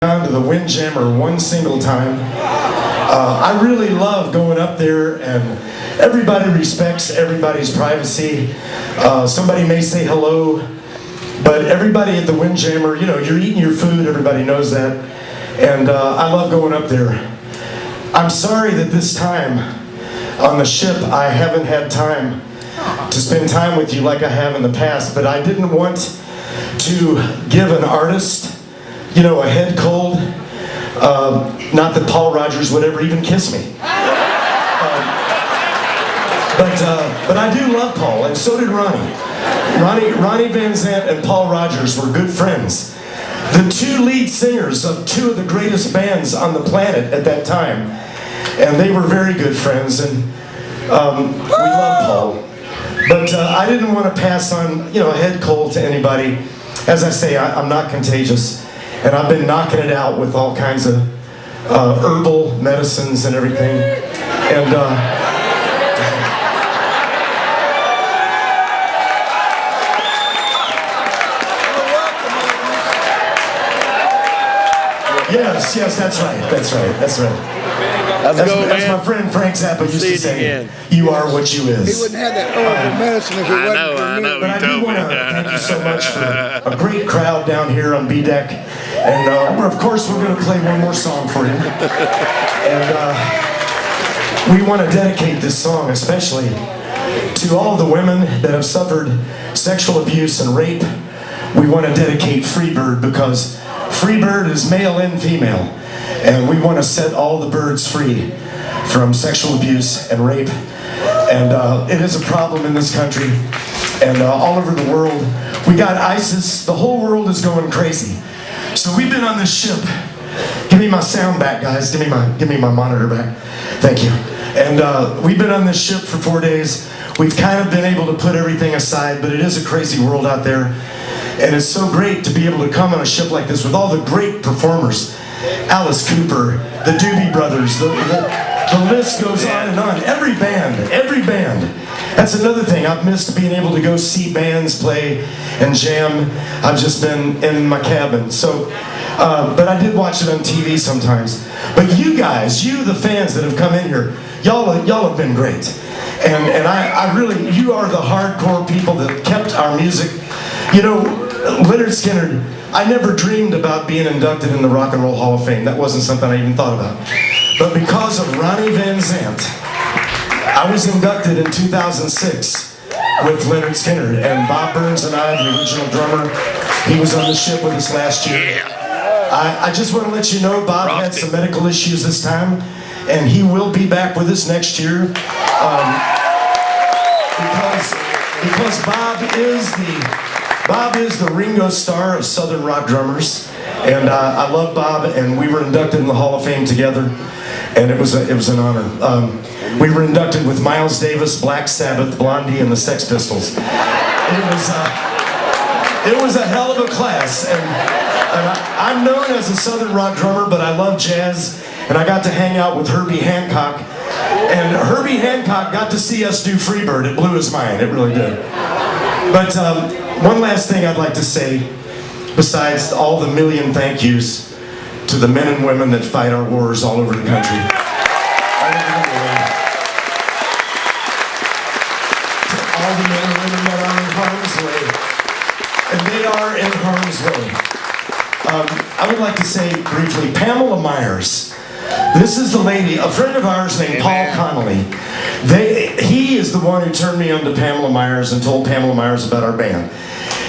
Down to the Windjammer one single time. I really love going up there, and everybody respects everybody's privacy. Somebody may say hello, but everybody at the Windjammer, you know, you're eating your food, everybody knows that. And I love going up there. I'm sorry that this time on the ship I haven't had time to spend time with you like I have in the past, but I didn't want to give an artist, you know, a head cold. Not that Paul Rogers would ever even kiss me. But I do love Paul, and so did Ronnie. Ronnie Van Zant and Paul Rogers were good friends. The two lead singers of two of the greatest bands on the planet at that time. And they were very good friends, and we love Paul. But I didn't want to pass on, you know, a head cold to anybody. As I say, I'm not contagious. And I've been knocking it out with all kinds of herbal medicines and everything. And yes, that's right. As my friend Frank Zappa used to say, you are what you is. He wouldn't have that herbal medicine if it wasn't for me. But I do want to thank you so much for a great crowd down here on B-Deck. And of course we're going to play one more song for you. And we want to dedicate this song especially to all the women that have suffered sexual abuse and rape. We want to dedicate Freebird because Freebird is male and female. And we want to set all the birds free from sexual abuse and rape. And it is a problem in this country and all over the world. We got ISIS. The whole world is going crazy. So we've been on this ship. Give me my sound back, guys. Give me my monitor back. Thank you. And we've been on this ship for 4 days. We've kind of been able to put everything aside, but it is a crazy world out there. And it's so great to be able to come on a ship like this with all the great performers. Alice Cooper, the Doobie Brothers, the list goes on and on. Every band. That's another thing. I've missed being able to go see bands play and jam. I've just been in my cabin. So, but I did watch it on TV sometimes. But you guys, you the fans that have come in here, y'all have been great. And I really, you are the hardcore people that kept our music. You know, Lynyrd Skynyrd, I never dreamed about being inducted in the Rock and Roll Hall of Fame. That wasn't something I even thought about. But because of Ronnie Van Zant, I was inducted in 2006 with Lynyrd Skynyrd. And Bob Burns and I, the original drummer, he was on the ship with us last year. I just want to let you know Bob had some medical issues this time, and he will be back with us next year. Because Bob is the Ringo Starr of Southern rock drummers, and I love Bob. And we were inducted in the Hall of Fame together, and it was an honor. We were inducted with Miles Davis, Black Sabbath, Blondie, and the Sex Pistols. It was a hell of a class, and I'm known as a Southern rock drummer, but I love jazz, and I got to hang out with Herbie Hancock, and Herbie Hancock got to see us do Freebird. It blew his mind, it really did. But one last thing I'd like to say, besides all the million thank yous to the men and women that fight our wars all over the country. To all the men and women that are in harm's way. And they are in harm's way. I would like to say briefly, Pamela Myers. This is the lady, a friend of ours named Paul Connolly. He is the one who turned me on to Pamela Myers and told Pamela Myers about our band.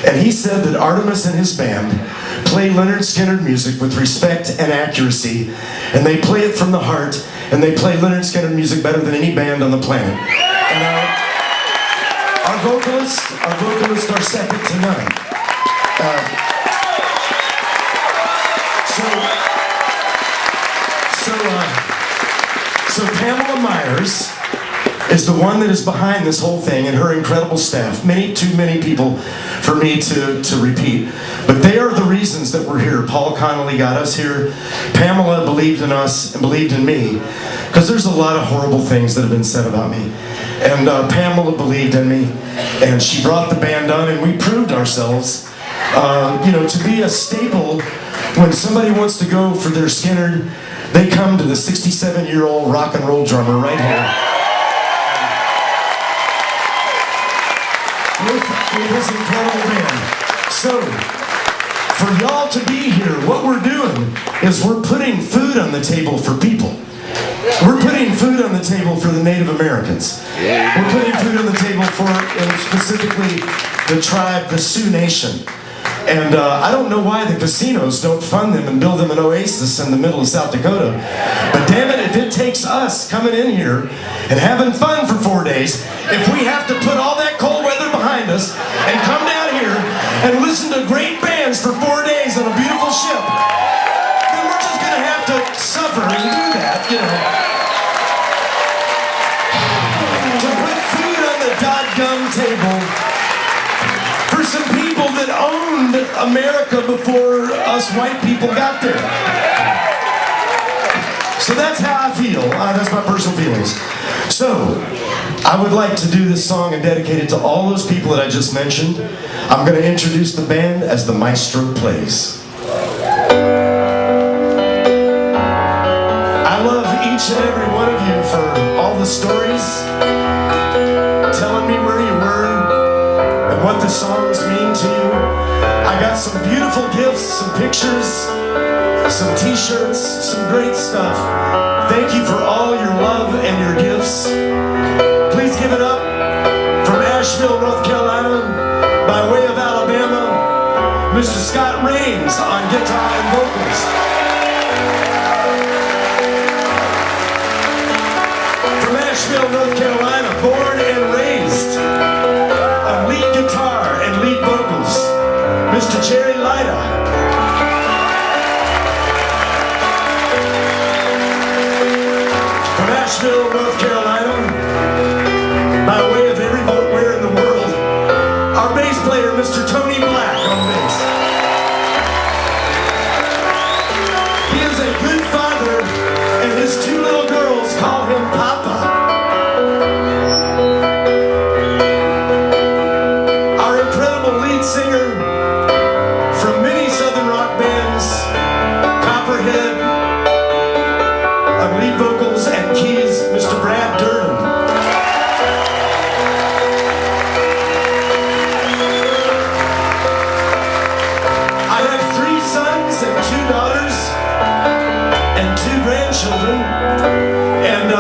And he said that Artimus and his band play Lynyrd Skynyrd music with respect and accuracy, and they play it from the heart, and they play Lynyrd Skynyrd music better than any band on the planet. And our vocalists are second to none. So Pamela Myers is the one that is behind this whole thing, and her incredible staff. Too many people for me to repeat. But they are the reasons that we're here. Paul Connolly got us here. Pamela believed in us and believed in me. Because there's a lot of horrible things that have been said about me. And Pamela believed in me. And she brought the band on, and we proved ourselves, to be a staple when somebody wants to go for their Skinner, they come to the 67-year-old rock and roll drummer right here. With his incredible band. So, for y'all to be here, what we're doing is we're putting food on the table for people. We're putting food on the table for the Native Americans. We're putting food on the table for specifically the tribe, the Sioux Nation. And I don't know why the casinos don't fund them and build them an oasis in the middle of South Dakota. But damn it, if it takes us coming in here and having fun for 4 days, if we have to put all that cold weather behind us and come down here and listen to great bands for 4 days on a beautiful ship, then we're just going to have to suffer and do that, you know. To put food on the dot-gum table for some people that owned America before us white people got there. So that's how I feel. That's my personal feelings. So, I would like to do this song and dedicate it to all those people that I just mentioned. I'm going to introduce the band as the maestro plays. I love each and every one of you for all the stories, telling me where you were, and what the songs mean to you. I got some beautiful gifts, some pictures, some t-shirts, some great stuff. Thank you for all your love and your gifts. Please give it up from Asheville, North Carolina, by way of Alabama, Mr. Scott Rains on guitar and vocals. From Asheville, North Carolina, born and raised on lead guitar and lead vocals, Mr. Jerry Lyda. From Asheville, North Carolina, by way of every vote where in the world, our bass player, Mr. Tony Black on bass. He is a good father, and his two little girls call him Papa. Our incredible lead singer from many Southern rock bands, Copperhead, on lead vocals and keys, Mr. Brad Durden. I have 3 sons and 2 daughters and 2 grandchildren, and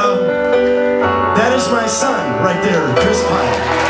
that is my son right there, Artimus Pyle.